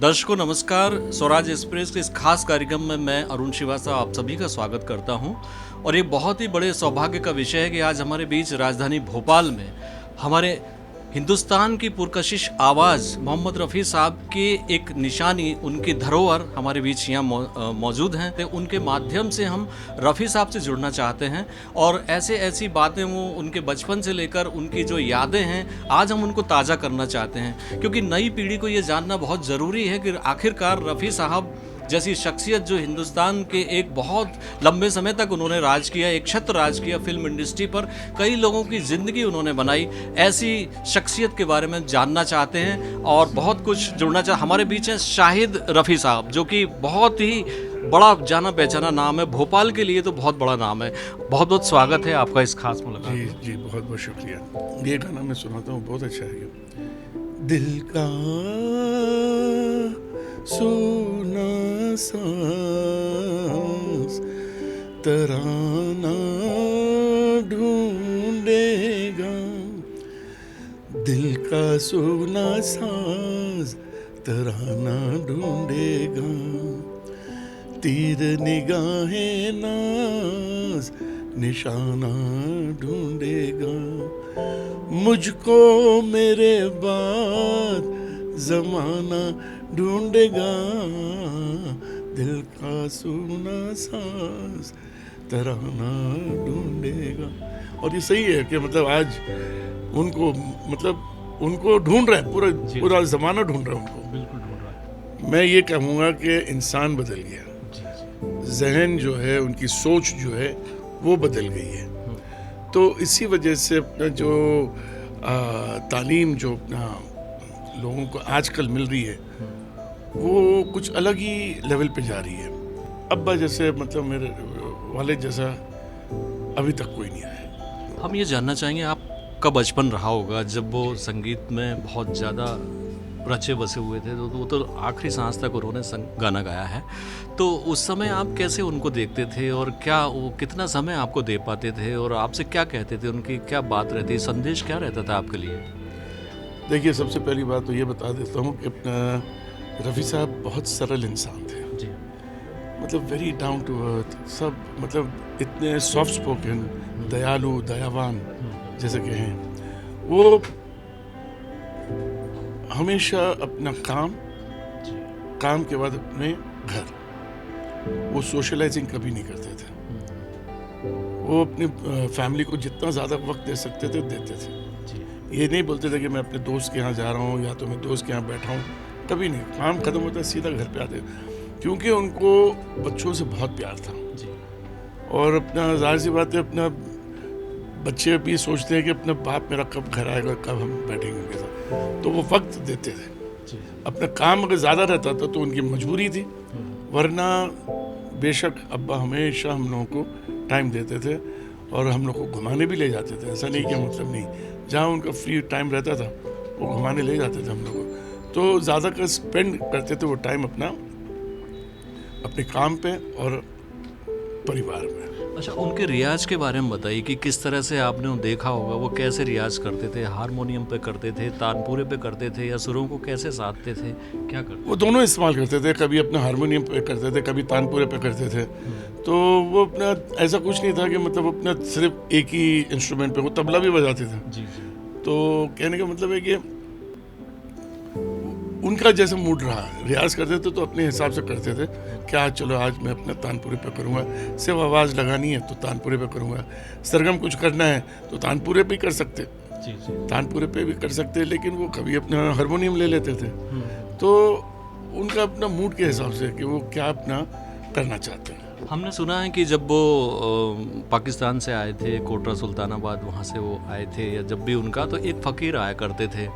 दर्शकों नमस्कार। स्वराज एक्सप्रेस के इस खास कार्यक्रम में मैं अरुण श्रीवास्तव आप सभी का स्वागत करता हूं। और ये बहुत ही बड़े सौभाग्य का विषय है कि आज हमारे बीच राजधानी भोपाल में हमारे हिंदुस्तान की पुरकशिश आवाज़ मोहम्मद रफ़ी साहब की एक निशानी, उनकी धरोहर हमारे बीच यहाँ मौजूद हैं। तो उनके माध्यम से हम रफ़ी साहब से जुड़ना चाहते हैं और ऐसी बातें वो उनके बचपन से लेकर उनकी जो यादें हैं आज हम उनको ताज़ा करना चाहते हैं, क्योंकि नई पीढ़ी को ये जानना बहुत ज़रूरी है कि आखिरकार रफ़ी साहब जैसी शख्सियत जो हिंदुस्तान के एक बहुत लंबे समय तक उन्होंने राज किया, एक छत्र राज किया फिल्म इंडस्ट्री पर, कई लोगों की ज़िंदगी उन्होंने बनाई, ऐसी शख्सियत के बारे में जानना चाहते हैं और बहुत कुछ जुड़ना हमारे बीच हैं शाहिद रफ़ी साहब, जो कि बहुत ही बड़ा जाना पहचाना नाम है, भोपाल के लिए तो बहुत बड़ा नाम है। बहुत बहुत स्वागत है आपका इस खास मुलाकात। जी जी, बहुत बहुत शुक्रिया। ये गाना मैं सुनाता हूँ, बहुत अच्छा है। दिल का सोना सांस तराना ढूंढेगा, दिल का सोना सांस तराना ढूंढेगा, तीर निगाहें नाज निशाना ढूंढेगा, मुझको मेरे बाद जमाना ढूंढेगा, दिल का सोना सांस तराना ढूंढेगा। और ये सही है कि मतलब आज उनको ढूंढ रहा है, पूरा जमाना ढूंढ रहा है उनको। बिल्कुल ढूंढ रहा है। मैं ये कहूँगा कि इंसान बदल गया, जहन जो है, उनकी सोच जो है वो बदल गई है। तो इसी वजह से अपना जो तालीम जो अपना लोगों को आजकल मिल रही है वो कुछ अलग ही लेवल पे जा रही है। अब्बा जैसे मतलब मेरे वाले जैसा अभी तक कोई नहीं आया। हम ये जानना चाहेंगे आपका बचपन रहा होगा जब वो संगीत में बहुत ज़्यादा रचे बसे हुए थे, तो वो तो आखिरी सांस तक उन्होंने गाना गाया है। तो उस समय आप कैसे उनको देखते थे और क्या वो कितना समय आपको दे पाते थे और आपसे क्या कहते थे, उनकी क्या बात रहती, संदेश क्या रहता था आपके लिए? देखिए, सबसे पहली बात तो ये बता देता हूँ कि अपना रफ़ी साहब बहुत सरल इंसान थे जी। मतलब वेरी डाउन टू अर्थ, सब मतलब इतने सॉफ्ट स्पोकन, दयालु, दयावान जैसे कि हैं। वो हमेशा अपना काम के बाद अपने घर, वो सोशलाइजिंग कभी नहीं करते थे। वो अपनी फैमिली को जितना ज़्यादा वक्त दे सकते थे देते थे। ये नहीं बोलते थे कि मैं अपने दोस्त के यहाँ जा रहा हूँ या तो मैं दोस्त के यहाँ बैठा हूँ, कभी नहीं। काम खत्म होता है सीधा घर पे आते, क्योंकि उनको बच्चों से बहुत प्यार था। और अपना जाहिर सी बात है, अपना बच्चे भी सोचते हैं कि अपना बाप मेरा कब घर आएगा, कब हम बैठेंगे उनके साथ, तो वो वक्त देते थे। अपना काम अगर ज़्यादा रहता था तो उनकी मजबूरी थी, वरना बेशक अब्बा हमेशा हम लोगों को टाइम देते थे और हम लोग को घुमाने भी ले जाते थे। ऐसा नहीं कि मतलब नहीं, जहाँ उनका फ्री टाइम रहता था वो घुमाने ले जाते थे हम लोग को। तो ज़्यादा कर स्पेंड करते थे वो टाइम अपने काम पे और परिवार में। अच्छा, उनके रियाज के बारे में बताइए कि किस तरह से आपने देखा होगा, वो कैसे रियाज करते थे? हारमोनियम पे करते थे, तानपुरे पे करते थे, या सुरों को कैसे साधते थे, क्या करते? वो दोनों इस्तेमाल करते थे, कभी अपना हारमोनियम पे करते थे, कभी तानपुरे पे करते थे। तो वो अपना ऐसा कुछ नहीं था कि मतलब अपना सिर्फ एक ही इंस्ट्रूमेंट पे, वो तबला भी बजाते थे। जी। तो कहने का मतलब है कि उनका जैसा मूड रहा, रियाज करते थे तो अपने हिसाब से करते थे। क्या चलो आज मैं अपना तानपुरे पे करूँगा, सिर्फ आवाज़ लगानी है तो तानपुरे पे करूँगा, सरगम कुछ करना है तो तानपुरे पे कर सकते, तानपुरे पे भी कर सकते, लेकिन वो कभी अपना हारमोनियम ले लेते थे। तो उनका अपना मूड के हिसाब से कि वो क्या अपना करना चाहते हैं। हमने सुना है कि जब वो पाकिस्तान से आए थे, कोटरा सुल्तानाबाद वहाँ से वो आए थे, या जब भी उनका, तो एक फ़कीर आया करते थे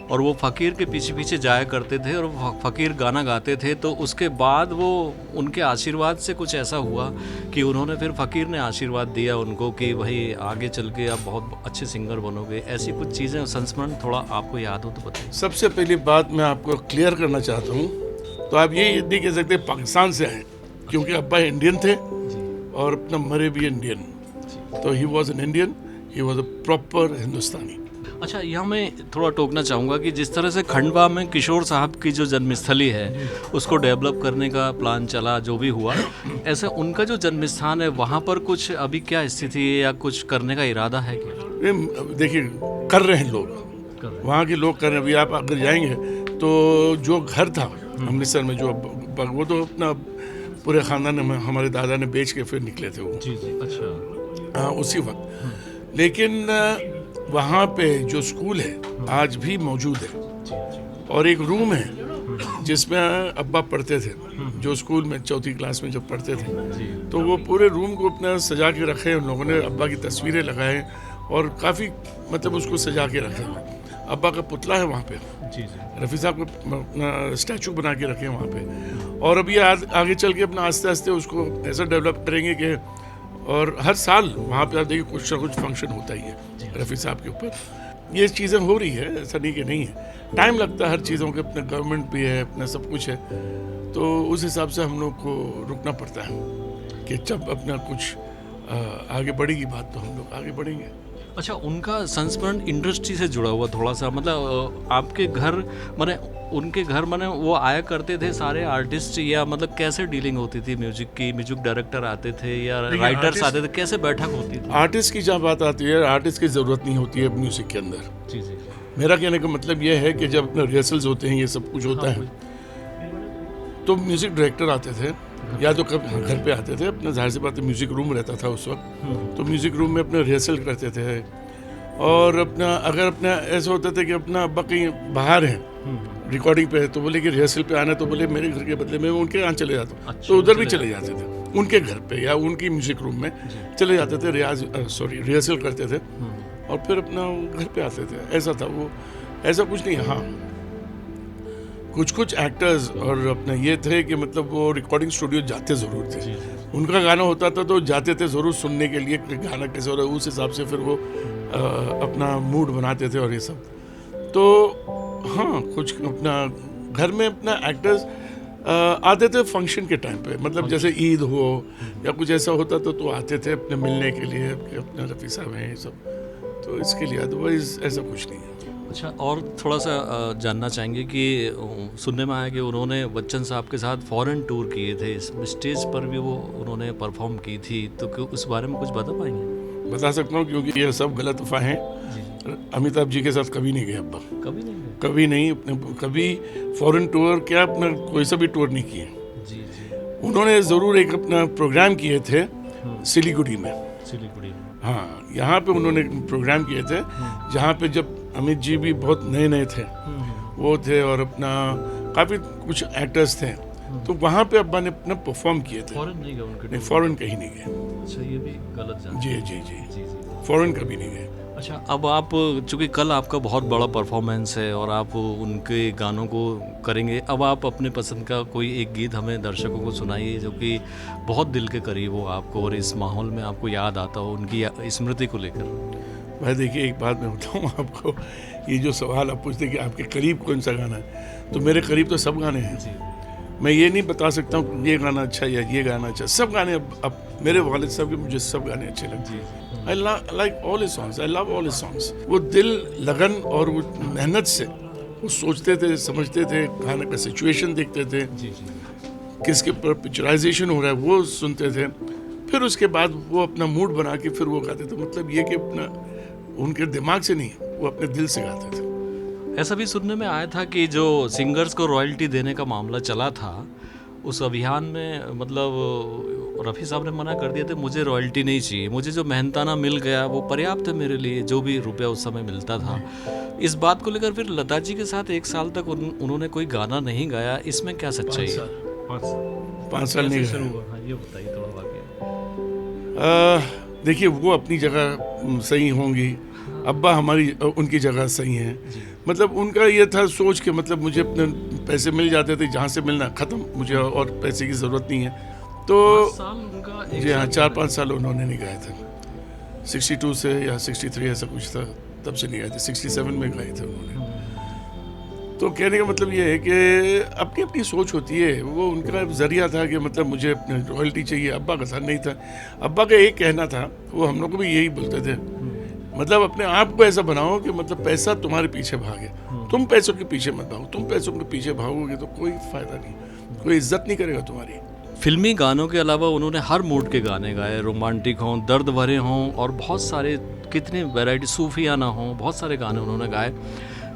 और वो फ़कीर के पीछे पीछे जाया करते थे और फ़कीर गाना गाते थे। तो उसके बाद वो उनके आशीर्वाद से कुछ ऐसा हुआ कि उन्होंने फिर फ़कीर ने आशीर्वाद दिया उनको कि भाई आगे चल के आप बहुत अच्छे सिंगर बनोगे। ऐसी कुछ चीज़ें संस्मरण थोड़ा आपको याद हो तो बताइए। सबसे पहली बात मैं आपको क्लियर करना चाहता हूँ, तो आप ये नहीं कह सकते पाकिस्तान से आए, क्योंकि अब्बा इंडियन थे और अपना मरे भी इंडियन। तो he was an Indian, he was a proper Hindustani. अच्छा, यहाँ मैं थोड़ा टोकना चाहूँगा कि जिस तरह से खंडवा में किशोर साहब की जो जन्मस्थली है उसको डेवलप करने का प्लान चला, जो भी हुआ, ऐसे उनका जो जन्म स्थान है वहाँ पर कुछ अभी क्या स्थिति है या कुछ करने का इरादा है क्या? देखिए, कर रहे हैं लोग, वहाँ के लोग कर रहे हैं। अभी आप अगर जाएंगे तो जो घर था अमृतसर में, जो वो तो अपना पूरे ख़ानदान ने, हमारे दादा ने बेच के फिर निकले थे वो। जी जी, अच्छा। हाँ, उसी वक्त। लेकिन वहाँ पे जो स्कूल है आज भी मौजूद है और एक रूम है जिसमें अब्बा पढ़ते थे, जो स्कूल में चौथी क्लास में जब पढ़ते थे, तो वो पूरे रूम को अपना सजा के रखे उन लोगों ने, अब्बा की तस्वीरें लगाए और काफ़ी मतलब उसको सजा के रखे हुए। अब्बा का पुतला है वहाँ पे, रफ़ी साहब को अपना स्टैचू बना के रखे हैं वहाँ पे। और अब ये आगे चल के अपना आस्ते आस्ते उसको ऐसा डेवलप करेंगे कि, और हर साल वहाँ पे आप देखिए कुछ ना कुछ फंक्शन होता ही है रफ़ी साहब के ऊपर। ये चीज़ें हो रही है, ऐसा नहीं कि नहीं है, टाइम लगता है हर चीज़ों के, अपना गवर्नमेंट भी है, अपना सब कुछ है, तो उस हिसाब से हम लोग को रुकना पड़ता है कि जब अपना कुछ आगे बढ़ेगी बात तो हम लोग आगे बढ़ेंगे। अच्छा, उनका संस्मरण इंडस्ट्री से जुड़ा हुआ थोड़ा सा, मतलब आपके घर माने उनके घर माने वो आया करते थे सारे आर्टिस्ट, या मतलब कैसे डीलिंग होती थी म्यूजिक की? म्यूजिक डायरेक्टर आते थे या राइटर्स आते थे, कैसे बैठक होती थी? आर्टिस्ट की जब बात आती है, आर्टिस्ट की ज़रूरत नहीं होती है म्यूज़िक के अंदर। जी जी। मेरा कहने का मतलब ये है कि जब अपने रिहर्सल्स होते हैं, ये सब कुछ होता है, तो म्यूज़िक डायरेक्टर आते थे या तो कब घर पे आते थे, अपना जाहिर सी बात है म्यूज़िक रूम रहता था उस वक्त, तो म्यूज़िक रूम में अपना रिहर्सल करते थे। और अपना अगर अपना ऐसा होता था कि अपना अब्बा कहीं बाहर हैं रिकॉर्डिंग पे है, तो बोले कि रिहर्सल पे आना, तो बोले मेरे घर के बदले में उनके यहाँ चले जाता हूँ। अच्छा, तो उधर भी चले जाते थे, उनके घर पे या उनकी म्यूज़िक रूम में चले जाते थे, रिहर्सल करते थे और फिर अपना घर पे आते थे। ऐसा था वो, ऐसा कुछ नहीं। हाँ, कुछ एक्टर्स और अपना ये थे कि मतलब वो रिकॉर्डिंग स्टूडियो जाते ज़रूर थे, उनका गाना होता था तो जाते थे ज़रूर सुनने के लिए कि गाना कैसे हो रहा है, उस हिसाब से फिर वो अपना मूड बनाते थे और ये सब। तो हाँ, कुछ अपना घर में अपना एक्टर्स आते थे फंक्शन के टाइम पे, मतलब जैसे ईद हो या कुछ ऐसा होता तो आते थे अपने मिलने के लिए कि अपना रफ़ी साहब हैं ये सब, तो इसके लिए। अदरवाइज ऐसा कुछ नहीं है। अच्छा, और थोड़ा सा जानना चाहेंगे कि सुनने में आया कि उन्होंने बच्चन साहब के साथ फॉरेन टूर किए थे, स्टेज पर भी वो उन्होंने परफॉर्म की थी, तो उस बारे में कुछ बता पाएंगे? बता सकता हूँ, क्योंकि ये सब गलत अफवाहें हैं। अमिताभ जी के साथ कभी नहीं गए अब्बा, कभी नहीं गए? कभी नहीं, कभी फॉरेन टूर क्या अपना कोई सा भी टूर नहीं किए। जी जी। उन्होंने ज़रूर एक अपना प्रोग्राम किए थे सिलीगुड़ी में। सिलीगुड़ी में, हाँ, यहाँ पे उन्होंने प्रोग्राम किए थे जहाँ पे जब अमित जी भी बहुत नए नए थे वो थे और अपना काफ़ी कुछ एक्टर्स थे, तो वहाँ पे अब्बा ने अपना परफॉर्म किए थे। फॉरेन नहीं गए उनके? नहीं, फॉरेन कहीं नहीं गए। अच्छा, ये भी गलत जान। जी जी जी, जी जी। फॉरेन कभी नहीं गए। अच्छा, अब आप चूँकि कल आपका बहुत बड़ा परफॉर्मेंस है और आप उनके गानों को करेंगे, अब आप अपने पसंद का कोई एक गीत हमें दर्शकों को सुनाइए जो कि बहुत दिल के करीब हो आपको और इस माहौल में आपको याद आता हो उनकी स्मृति को लेकर। भाई देखिए, एक बात मैं बताऊँ आपको, ये जो सवाल आप पूछते कि आपके करीब कौन सा गाना है, तो मेरे करीब तो सब गाने हैं। मैं ये नहीं बता सकता हूँ ये गाना अच्छा या ये गाना अच्छा, सब गाने अब मेरे वालिद साहब के मुझे सब गाने अच्छे लगते हैं। I like all his songs, I love all his songs. वो दिल लगन और वो मेहनत से वो सोचते थे, समझते थे, गाने का सिचुएशन देखते थे, किसके पर पिक्चराइजेशन हो रहा है वो सुनते थे, फिर उसके बाद वो अपना मूड बना के फिर वो गाते थे। मतलब ये कि अपना उनके दिमाग से नहीं, वो अपने दिल से गाते थे। ऐसा भी सुनने में आया था कि जो सिंगर्स को रॉयल्टी देने का मामला चला था, उस अभियान में मतलब रफ़ी साहब ने मना कर दिया था, मुझे रॉयल्टी नहीं चाहिए, मुझे जो मेहनताना मिल गया वो पर्याप्त है मेरे लिए, जो भी रुपया उस समय मिलता था। इस बात को लेकर फिर लता जी के साथ 1 साल तक उन्होंने कोई गाना नहीं गाया, इसमें क्या सच्चाई है? 5 साल नहीं गाया। हाँ, ये बताइए थोड़ा वाकया। देखिए, वो अपनी जगह सही होंगी, अब्बा हमारी उनकी जगह सही है। मतलब उनका ये था सोच के, मतलब मुझे अपने पैसे मिल जाते थे जहाँ से मिलना, ख़त्म, मुझे और पैसे की ज़रूरत नहीं है। तो जी हाँ, 4-5 साल उन्होंने नहीं गाए थे। 62 से या 63 ऐसा कुछ था, तब से नहीं गाए थे। 67 में गाए थे उन्होंने। तो कहने का मतलब ये है कि अपनी अपनी सोच होती है। वो उनका जरिया था कि मतलब मुझे रॉयल्टी चाहिए, अब्बा का साथ नहीं था। अब्बा का एक कहना था, वो हम लोग को भी यही बोलते थे मतलब अपने आप को ऐसा बनाओ कि मतलब पैसा तुम्हारे पीछे भागे, तुम पैसों के पीछे मत भागो। तुम पैसों के पीछे भागोगे तो कोई फायदा नहीं, कोई इज्जत नहीं करेगा तुम्हारी। फिल्मी गानों के अलावा उन्होंने हर मूड के गाने गाए, रोमांटिक हों, दर्द भरे हों, और बहुत सारे कितने वैरायटी, सूफियाना हों, बहुत सारे गाने उन्होंने गाए।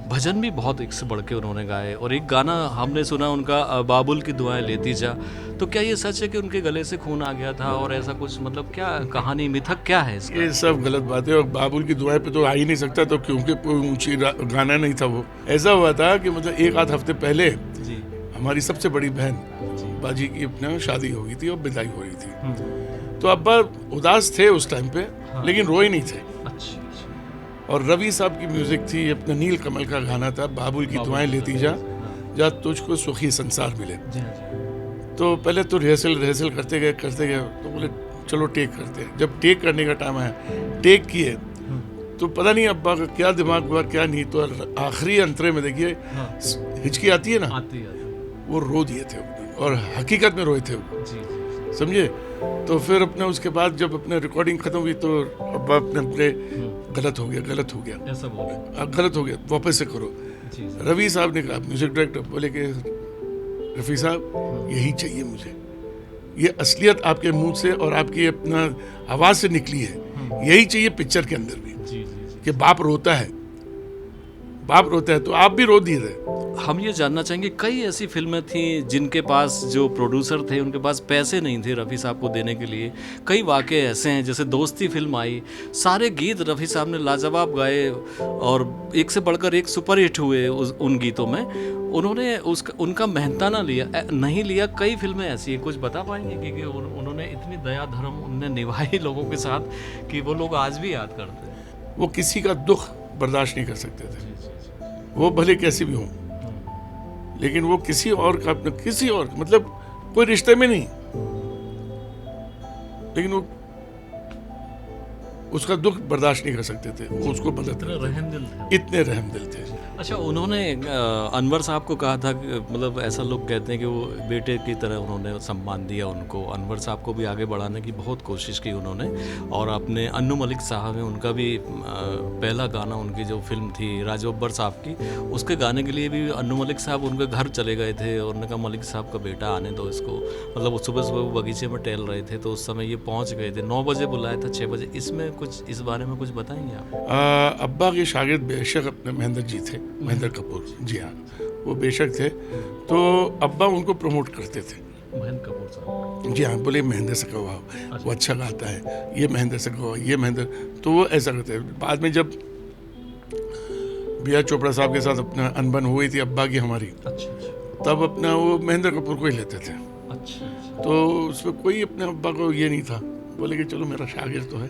भजन भी बहुत एक से बढ़ के उन्होंने गाए। और एक गाना हमने सुना उनका, बाबुल की दुआएं लेती जा। तो क्या ये सच है कि उनके गले से खून आ गया था और ऐसा कुछ, मतलब क्या कहानी, मिथक क्या है इसका? ये सब गलत बात है। और बाबुल की दुआएं पे तो आ ही नहीं सकता, तो क्योंकि कोई ऊंची गाना नहीं था वो। ऐसा हुआ था कि मतलब एक आध हफ्ते पहले जी हमारी सबसे बड़ी बहन बाजी की अपना शादी हो गई थी और विदाई हो रही थी। तो अब्बा उदास थे उस टाइम पे, लेकिन रोए नहीं थे। अच्छा। और रवि साहब की म्यूजिक थी, अपना नील कमल का गाना था, बाबुल की दुआएं लेती जा, जा तुझको सुखी संसार मिले। तो पहले तो रिहर्सल करते गए, तो बोले चलो टेक करते हैं। जब टेक करने का टाइम आया, टेक किए, तो पता नहीं अब्बा का क्या दिमाग हुआ क्या नहीं, तो आखिरी अंतरे में देखिए हिचकी आती है ना, आती। वो रो दिए थे और हकीकत में रोए थे वो, समझे। तो फिर अपने उसके बाद जब अपने रिकॉर्डिंग खत्म हुई तो अब्बा अपने गलत हो गया ऐसा बोले, गलत हो गया, वापस से करो। रवि साहब ने कहा, म्यूजिक डायरेक्टर बोले कि रफ़ी साहब यही चाहिए मुझे, ये असलियत आपके मुंह से और आपकी अपना आवाज़ से निकली है, यही चाहिए पिक्चर के अंदर भी। कि बाप रोता है तो आप भी रो दिए थे। हम ये जानना चाहेंगे, कई ऐसी फिल्में थी जिनके पास जो प्रोड्यूसर थे उनके पास पैसे नहीं थे रफ़ी साहब को देने के लिए। कई वाक़े ऐसे हैं, जैसे दोस्ती फिल्म आई, सारे गीत रफ़ी साहब ने लाजवाब गाए और एक से बढ़कर एक सुपरहिट हुए उन गीतों में। उन्होंने उनका मेहनताना नहीं लिया। कई फिल्में ऐसी हैं, कुछ बता पाएंगे कि उन्होंने इतनी दया धर्म उनने निभाई लोगों के साथ कि वो लोग आज भी याद करते हैं। वो किसी का दुख बर्दाश्त नहीं कर सकते थे, वो भले कैसे भी हों, लेकिन वो किसी और मतलब कोई रिश्ते में नहीं, लेकिन वो उसका दुख बर्दाश्त नहीं कर सकते थे, वो उसको मदद इतने रहम दिल थे। अच्छा, उन्होंने अनवर साहब को कहा था कि, मतलब ऐसा लोग कहते हैं कि वो बेटे की तरह उन्होंने सम्मान दिया उनको। अनवर साहब को भी आगे बढ़ाने की बहुत कोशिश की उन्होंने। और अपने अन्नू मलिक साहब हैं, उनका भी पहला गाना, उनकी जो फिल्म थी राजू अब्बर साहब की, उसके गाने के लिए भी अन्नू मलिक साहब उनके घर चले गए थे और उन्होंने कहा मलिक साहब का बेटा आने दो इसको। मतलब वो सुबह वो बगीचे में टहल रहे थे, तो उस समय ये पहुँच गए थे। 9 बजे बुलाया था, 6 बजे। इसमें कुछ, इस बारे में कुछ बताएंगे आप? अब्बा के शागिर्द बेशक अपने महेंद्र जी थे, महेंद्र कपूर जी, हाँ वो बेशक थे। तो अब्बा उनको प्रमोट करते थे, महेंद्र कपूर साहब जी हाँ, बोले महेंद्र से कहो, वो अच्छा गाता है, ये महेंद्र से कहो, ये महेंद्र। तो वो ऐसा करते हैं। बाद में जब बी.आर. चोपड़ा साहब के साथ अपना अनबन हुई थी अब्बा की हमारी, तब अपना वो महेंद्र कपूर को ही लेते थे। तो उसमें कोई अपने अब्बा को ये नहीं था, बोले कि चलो मेरा शागिर्द तो है,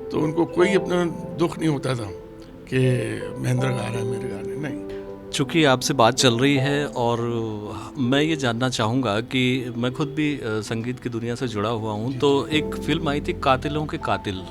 तो उनको कोई अपना दुख नहीं होता था कि महेंद्र गा रहा है मेरे गाने, नहीं। चूँकि आपसे बात चल रही है और मैं ये जानना चाहूँगा कि मैं खुद भी संगीत की दुनिया से जुड़ा हुआ हूँ, तो एक फिल्म आई थी कातिलों के कातिल,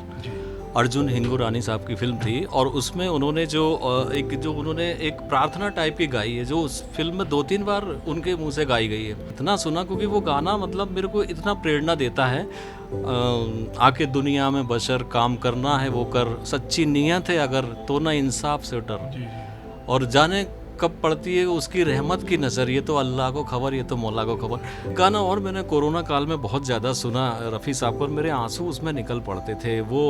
अर्जुन हिंगुरानी साहब की फिल्म थी। और उसमें उन्होंने जो एक प्रार्थना टाइप की गाई है, जो उस फिल्म में 2-3 बार उनके मुंह से गाई गई है। इतना सुना क्योंकि वो गाना मतलब मेरे को इतना प्रेरणा देता है। आके दुनिया में बशर काम करना है वो कर, सच्ची नीयत है अगर तो ना इंसाफ से डर, और जाने कब पड़ती है उसकी रहमत की नज़र, ये तो अल्लाह को खबर, ये तो मौला को खबर। गाना और मैंने कोरोना काल में बहुत ज़्यादा सुना रफ़ी साहब को, और मेरे आंसू उसमें निकल पड़ते थे। वो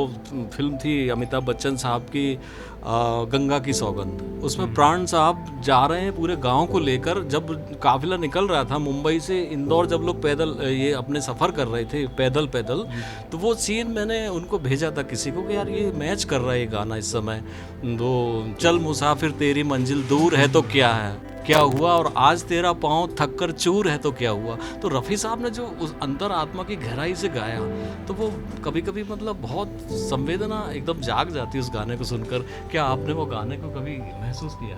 फिल्म थी अमिताभ बच्चन साहब की गंगा की सौगंध। उसमें प्राण साहब जा रहे हैं पूरे गांव को लेकर, जब काफिला निकल रहा था मुंबई से इंदौर, जब लोग पैदल ये अपने सफ़र कर रहे थे पैदल, तो वो सीन मैंने उनको भेजा था किसी को कि यार ये मैच कर रहा है ये गाना इस समय। तो चल मुसाफिर तेरी मंजिल दूर है तो क्या हुआ, और आज तेरा पाँव थक कर चूर है तो क्या हुआ। तो रफ़ी साहब ने जो उस अंतर आत्मा की गहराई से गाया, तो वो कभी कभी मतलब बहुत संवेदना एकदम जाग जाती है उस गाने को सुनकर। क्या आपने वो गाने को कभी महसूस किया?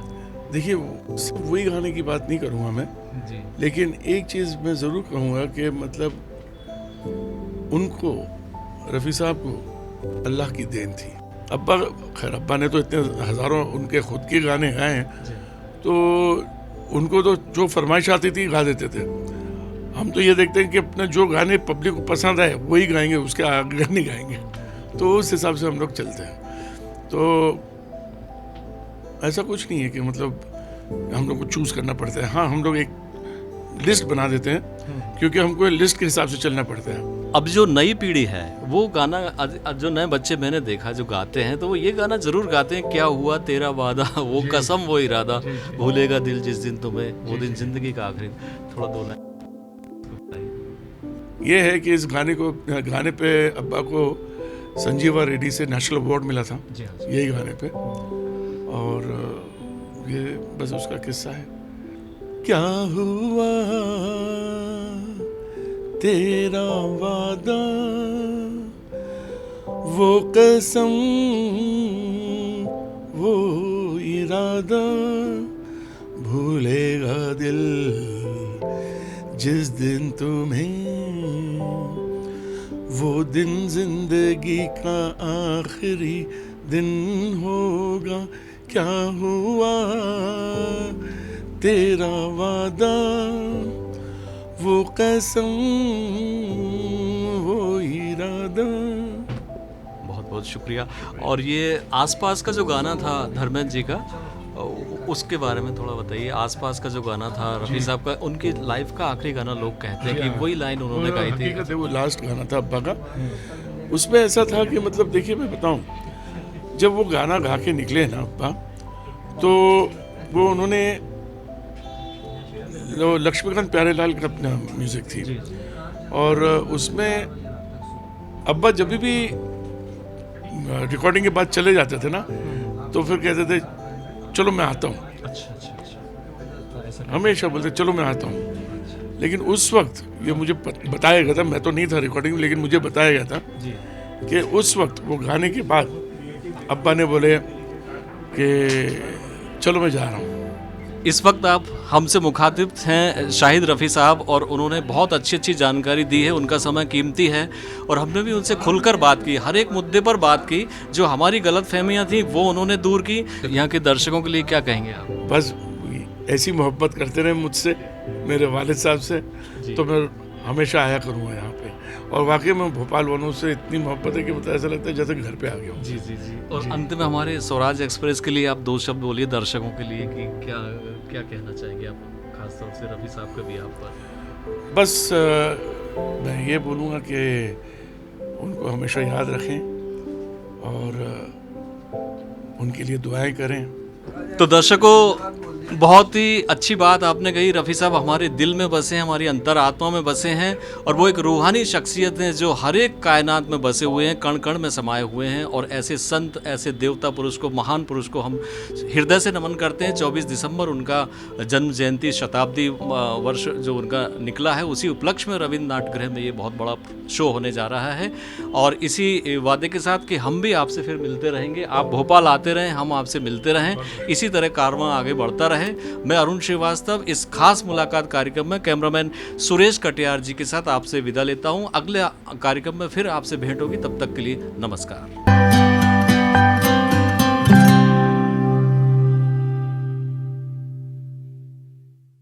देखिए, सिर्फ वही गाने की बात नहीं करूँगा मैं जी, लेकिन एक चीज़ मैं ज़रूर कहूँगा कि मतलब उनको, रफ़ी साहब को अल्लाह की देन थी। अब्बा, खैर अब्बा ने तो इतने हज़ारों उनके खुद के गाने गाए हैं, तो उनको तो जो फरमाइश आती थी गा देते थे। हम तो ये देखते हैं कि अपना जो गाने पब्लिक को पसंद आए वही गाएंगे, उसके आगे नहीं गाएंगे। तो उस हिसाब से हम लोग चलते हैं। तो ऐसा कुछ नहीं है कि मतलब हम लोग को चूज़ करना पड़ता है। हाँ, हम लोग एक लिस्ट बना देते हैं क्योंकि हमको लिस्ट के हिसाब से चलना पड़ता है। अब जो नई पीढ़ी है वो गाना जो नए बच्चे मैंने देखा जो गाते हैं तो वो ये गाना जरूर गाते हैं, क्या हुआ तेरा वादा, वो कसम वो इरादा, भूलेगा दिल जिस दिन तुम्हें, वो दिन जिंदगी का आखिरी। थोड़ा दो लाइन। ये है कि इस गाने पे अब्बा को संजीवा रेड्डी से नेशनल अवार्ड मिला था यही गाने पे, और ये बस उसका किस्सा है। क्या हुआ तेरा वादा, वो कसम वो इरादा, भूलेगा दिल जिस दिन तुम्हें, वो दिन जिंदगी का आखिरी दिन होगा। क्या हुआ तेरा वादा, वो कसम वो इरादा। बहुत बहुत शुक्रिया। और ये आसपास का जो गाना था धर्मेंद्र जी का, उसके बारे में थोड़ा बताइए। आसपास का जो गाना था रफ़ी साहब का, उनकी लाइफ का आखिरी गाना लोग कहते हैं कि वही लाइन उन्होंने गाई थी। हकीकत है, वो लास्ट गाना था अब्बा का। उसमें ऐसा था कि मतलब देखिए मैं बताऊं, जब वो गाना गा के निकले ना अब्बा, तो वो उन्होंने लक्ष्मीकांत प्यारेलाल का अपना म्यूजिक थी, और उसमें अब्बा जब भी रिकॉर्डिंग के बाद चले जाते थे ना, तो फिर कहते थे चलो मैं आता हूँ। हमेशा बोलते चलो मैं आता हूँ। लेकिन उस वक्त ये मुझे बताया गया था, मैं तो नहीं था रिकॉर्डिंग में, लेकिन मुझे बताया गया था कि उस वक्त वो गाने के बाद अब्बा ने बोले कि चलो मैं जा रहा हूँ। इस वक्त आप हमसे मुखातिब हैं शाहिद रफ़ी साहब, और उन्होंने बहुत अच्छी अच्छी जानकारी दी है। उनका समय कीमती है और हमने भी उनसे खुलकर बात की, हर एक मुद्दे पर बात की। जो हमारी गलत फहमियाँ थी वो उन्होंने दूर की। यहाँ के दर्शकों के लिए क्या कहेंगे आप? बस ऐसी मोहब्बत करते रहे मुझसे, मेरे वालिद साहब से, तो मैं हमेशा आया करूँगा यहाँ पे। और वाकई में भोपाल वालों से इतनी मोहब्बत है कि मतलब ऐसा लगता है जैसे घर पे आ गया हूँ। जी जी जी। और अंत में हमारे स्वराज एक्सप्रेस के लिए आप दो शब्द बोलिए दर्शकों के लिए कि क्या क्या कहना चाहेंगे आप, खासतौर से रफ़ी साहब के भी आप पर? बस मैं ये बोलूँगा कि उनको हमेशा याद रखें और उनके लिए दुआएं करें। तो दर्शकों, बहुत ही अच्छी बात आपने कही। रफ़ी साहब हमारे दिल में बसे हैं, हमारी अंतरात्मा में बसे हैं, और वो एक रूहानी शख्सियत हैं जो हर एक कायनात में बसे हुए हैं, कण कण में समाये हुए हैं। और ऐसे संत, ऐसे देवता पुरुष को, महान पुरुष को हम हृदय से नमन करते हैं। 24 दिसंबर उनका जन्म जयंती शताब्दी वर्ष जो उनका निकला है, उसी उपलक्ष्य में रविंद्र नाट्यगृह में ये बहुत बड़ा शो होने जा रहा है। और इसी वादे के साथ कि हम भी आपसे फिर मिलते रहेंगे, आप भोपाल आते रहें, हम आपसे मिलते रहें, इसी तरह कारवां आगे बढ़ता रहे। मैं अरुण श्रीवास्तव इस खास मुलाकात कार्यक्रम में कैमरामैन सुरेश कटियार जी के साथ आपसे विदा लेता हूं। अगले कार्यक्रम में फिर आपसे भेंट होगी, तब तक के लिए नमस्कार।